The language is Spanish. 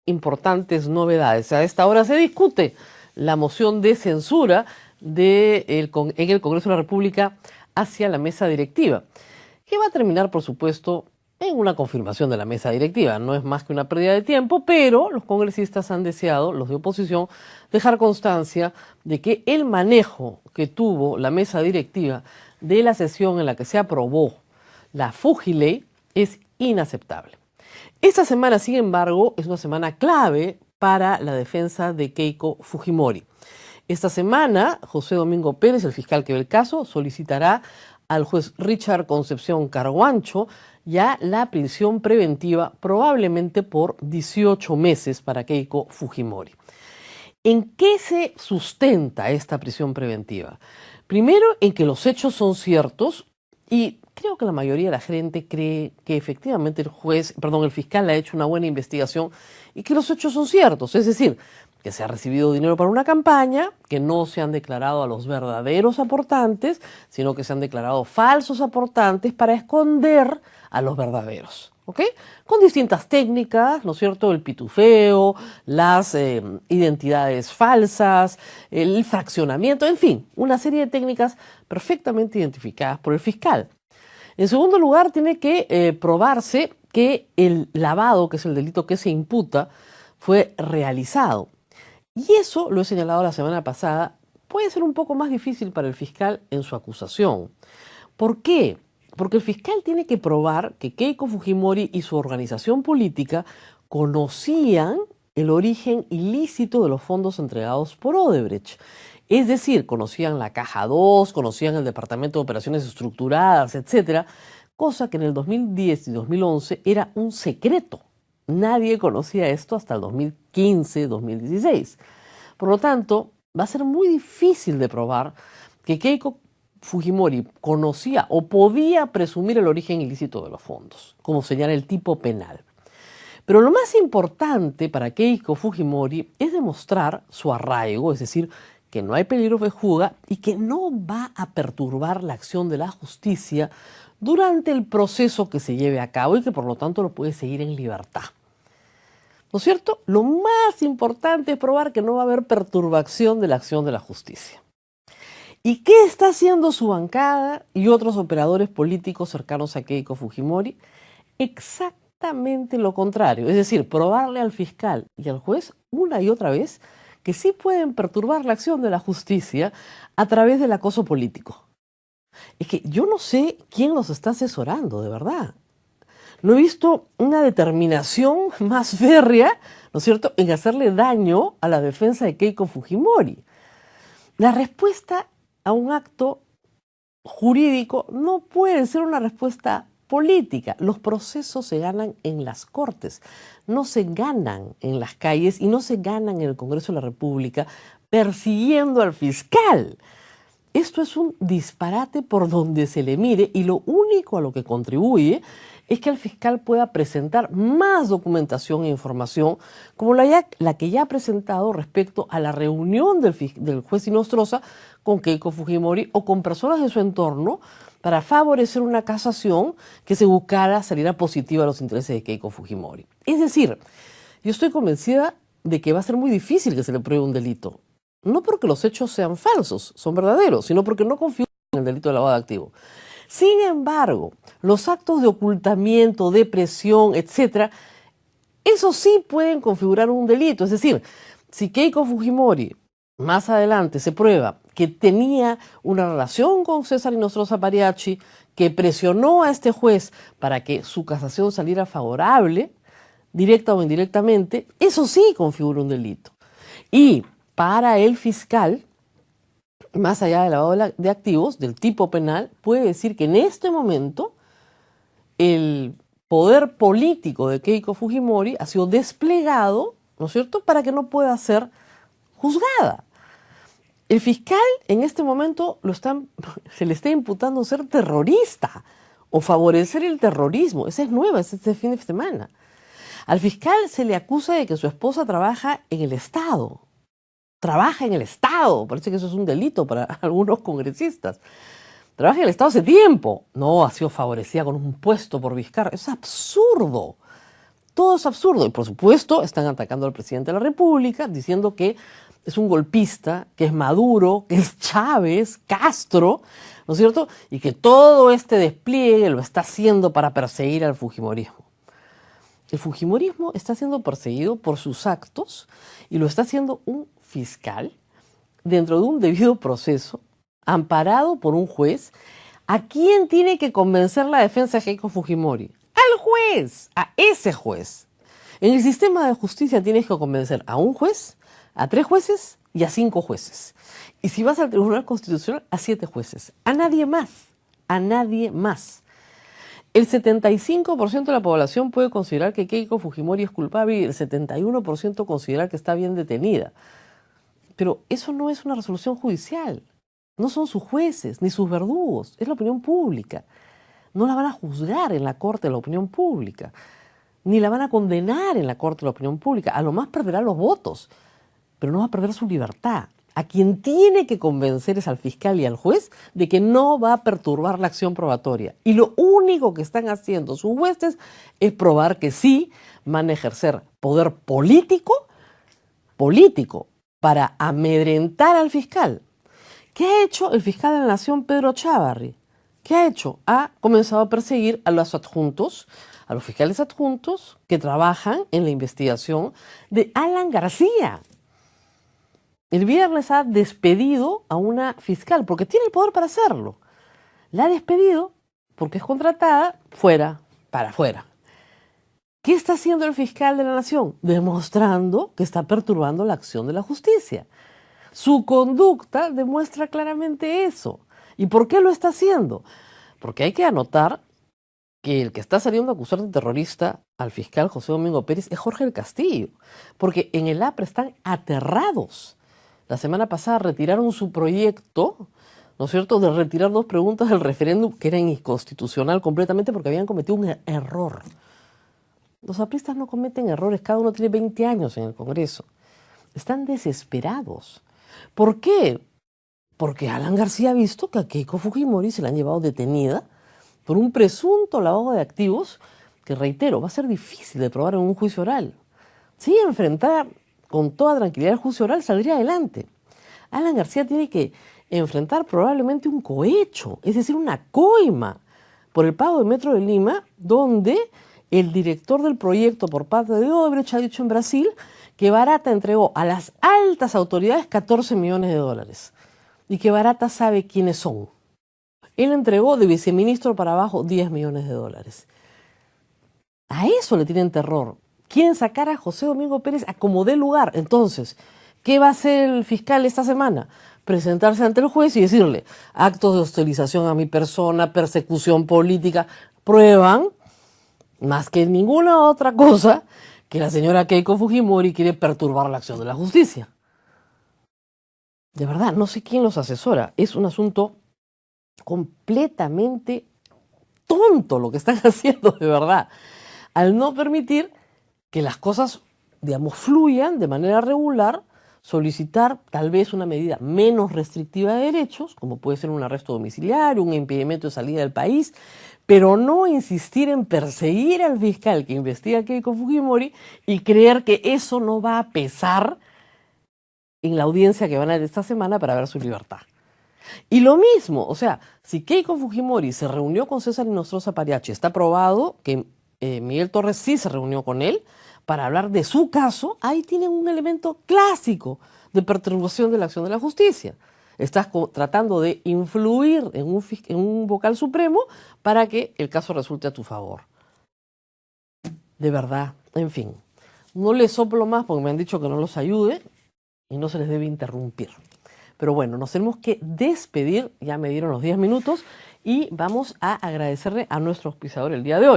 importantes novedades. A esta hora se discute la moción de censura en el Congreso de la República hacia la mesa directiva, que va a terminar, por supuesto, en una confirmación de la mesa directiva. No es más que una pérdida de tiempo, pero los congresistas han deseado, los de oposición, dejar constancia de que el manejo que tuvo la mesa directiva de la sesión en la que se aprobó la Fujiley es inaceptable. Esta semana, sin embargo, es una semana clave para la defensa de Keiko Fujimori. Esta semana, José Domingo Pérez, el fiscal que ve el caso, solicitará al juez Richard Concepción Carguancho ya la prisión preventiva, probablemente por 18 meses para Keiko Fujimori. ¿En qué se sustenta esta prisión preventiva? Primero, en que los hechos son ciertos y creo que la mayoría de la gente cree que efectivamente el fiscal ha hecho una buena investigación y que los hechos son ciertos, es decir, que se ha recibido dinero para una campaña, que no se han declarado a los verdaderos aportantes, sino que se han declarado falsos aportantes para esconder a los verdaderos, ¿ok? Con distintas técnicas, ¿no es cierto? El pitufeo, las identidades falsas, el fraccionamiento, en fin, una serie de técnicas perfectamente identificadas por el fiscal. En segundo lugar, tiene que probarse que el lavado, que es el delito que se imputa, fue realizado. Y eso, lo he señalado la semana pasada, puede ser un poco más difícil para el fiscal en su acusación. ¿Por qué? Porque el fiscal tiene que probar que Keiko Fujimori y su organización política conocían el origen ilícito de los fondos entregados por Odebrecht. Es decir, conocían la Caja 2, conocían el Departamento de Operaciones Estructuradas, etc., cosa que en el 2010 y 2011 era un secreto. Nadie conocía esto hasta el 2015-2016. Por lo tanto, va a ser muy difícil de probar que Keiko Fujimori conocía o podía presumir el origen ilícito de los fondos, como señala el tipo penal. Pero lo más importante para Keiko Fujimori es demostrar su arraigo, es decir, que no hay peligro de fuga y que no va a perturbar la acción de la justicia durante el proceso que se lleve a cabo y que por lo tanto lo puede seguir en libertad. ¿No es cierto? Lo más importante es probar que no va a haber perturbación de la acción de la justicia. ¿Y qué está haciendo su bancada y otros operadores políticos cercanos a Keiko Fujimori? Exactamente lo contrario, es decir, probarle al fiscal y al juez una y otra vez que sí pueden perturbar la acción de la justicia a través del acoso político. Es que yo no sé quién los está asesorando, de verdad. No he visto una determinación más férrea, ¿no es cierto?, en hacerle daño a la defensa de Keiko Fujimori. La respuesta a un acto jurídico no puede ser una respuesta política. Los procesos se ganan en las cortes, no se ganan en las calles y no se ganan en el Congreso de la República persiguiendo al fiscal. Esto es un disparate por donde se le mire y lo único a lo que contribuye es que el fiscal pueda presentar más documentación e información como la que ya ha presentado respecto a la reunión del juez Inostroza con Keiko Fujimori o con personas de su entorno para favorecer una casación que se buscara saliera positiva a los intereses de Keiko Fujimori. Es decir, yo estoy convencida de que va a ser muy difícil que se le pruebe un delito. No porque los hechos sean falsos, son verdaderos, sino porque no configuran el delito de lavado de activos. Sin embargo, los actos de ocultamiento, de presión, etc., eso sí pueden configurar un delito. Es decir, si Keiko Fujimori más adelante se prueba que tenía una relación con César Inostroza Pariachi, que presionó a este juez para que su casación saliera favorable, directa o indirectamente, eso sí configura un delito. Y para el fiscal, más allá del lavado de activos, del tipo penal, puede decir que en este momento el poder político de Keiko Fujimori ha sido desplegado, ¿no es cierto?, para que no pueda ser juzgada. El fiscal en este momento se le está imputando ser terrorista o favorecer el terrorismo. Esa es nueva, es este fin de semana. Al fiscal se le acusa de que su esposa trabaja en el Estado. Trabaja en el Estado. Parece que eso es un delito para algunos congresistas. Trabaja en el Estado hace tiempo. No, ha sido favorecida con un puesto por Vizcarra. Es absurdo. todo es absurdo. Y por supuesto están atacando al presidente de la República, diciendo que es un golpista, que es Maduro, que es Chávez, Castro, ¿no es cierto? Y que todo este despliegue lo está haciendo para perseguir al fujimorismo. El fujimorismo está siendo perseguido por sus actos y lo está haciendo un fiscal dentro de un debido proceso, amparado por un juez. ¿A quién tiene que convencer la defensa de Keiko Fujimori? Al juez, a ese juez. En el sistema de justicia tienes que convencer a un juez, a 3 jueces y a 5 jueces. Y si vas al Tribunal Constitucional, a 7 jueces. A nadie más. A nadie más. El 75% de la población puede considerar que Keiko Fujimori es culpable y el 71% considera que está bien detenida. Pero eso no es una resolución judicial. No son sus jueces ni sus verdugos. Es la opinión pública. No la van a juzgar en la Corte de la Opinión Pública. Ni la van a condenar en la Corte de la Opinión Pública. A lo más perderá los votos, pero no va a perder su libertad. A quien tiene que convencer es al fiscal y al juez de que no va a perturbar la acción probatoria. Y lo único que están haciendo sus jueces es probar que sí van a ejercer poder político para amedrentar al fiscal. ¿Qué ha hecho el fiscal de la Nación, Pedro Chávarri? ¿Qué ha hecho? Ha comenzado a perseguir a los adjuntos, a los fiscales adjuntos que trabajan en la investigación de Alan García. El viernes ha despedido a una fiscal, porque tiene el poder para hacerlo. La ha despedido porque es contratada para afuera. ¿Qué está haciendo el fiscal de la Nación? Demostrando que está perturbando la acción de la justicia. Su conducta demuestra claramente eso. ¿Y por qué lo está haciendo? Porque hay que anotar que el que está saliendo a acusar de terrorista al fiscal José Domingo Pérez es Jorge del Castillo. Porque en el APRA están aterrados. La semana pasada retiraron su proyecto, ¿no es cierto?, de retirar 2 preguntas del referéndum que era inconstitucional completamente porque habían cometido un error. Los apristas no cometen errores, cada uno tiene 20 años en el Congreso. Están desesperados. ¿Por qué? Porque Alan García ha visto que a Keiko Fujimori se la han llevado detenida por un presunto lavado de activos que, reitero, va a ser difícil de probar en un juicio oral. Sí, enfrentar con toda tranquilidad el juicio oral saldría adelante. Alan García tiene que enfrentar probablemente un cohecho, es decir, una coima por el pago de Metro de Lima, donde el director del proyecto por parte de Odebrecht ha dicho en Brasil que Barata entregó a las altas autoridades 14 millones de dólares y que Barata sabe quiénes son. Él entregó de viceministro para abajo 10 millones de dólares. A eso le tienen terror. Quieren sacar a José Domingo Pérez a como dé lugar. Entonces, ¿qué va a hacer el fiscal esta semana? Presentarse ante el juez y decirle: actos de hostilización a mi persona, persecución política, prueban, más que ninguna otra cosa, que la señora Keiko Fujimori quiere perturbar la acción de la justicia. De verdad, no sé quién los asesora. Es un asunto completamente tonto lo que están haciendo, de verdad, al no permitir que las cosas, digamos, fluyan de manera regular, solicitar tal vez una medida menos restrictiva de derechos, como puede ser un arresto domiciliario, un impedimento de salida del país, pero no insistir en perseguir al fiscal que investiga a Keiko Fujimori y creer que eso no va a pesar en la audiencia que van a dar esta semana para ver su libertad. Y lo mismo, o sea, si Keiko Fujimori se reunió con César Inostroza Pariachi, está probado que Miguel Torres sí se reunió con él para hablar de su caso, ahí tienen un elemento clásico de perturbación de la acción de la justicia. Estás tratando de influir en un vocal supremo para que el caso resulte a tu favor. De verdad, en fin, no les soplo más porque me han dicho que no los ayude y no se les debe interrumpir. Pero bueno, nos tenemos que despedir, ya me dieron los 10 minutos y vamos a agradecerle a nuestro auspiciador el día de hoy.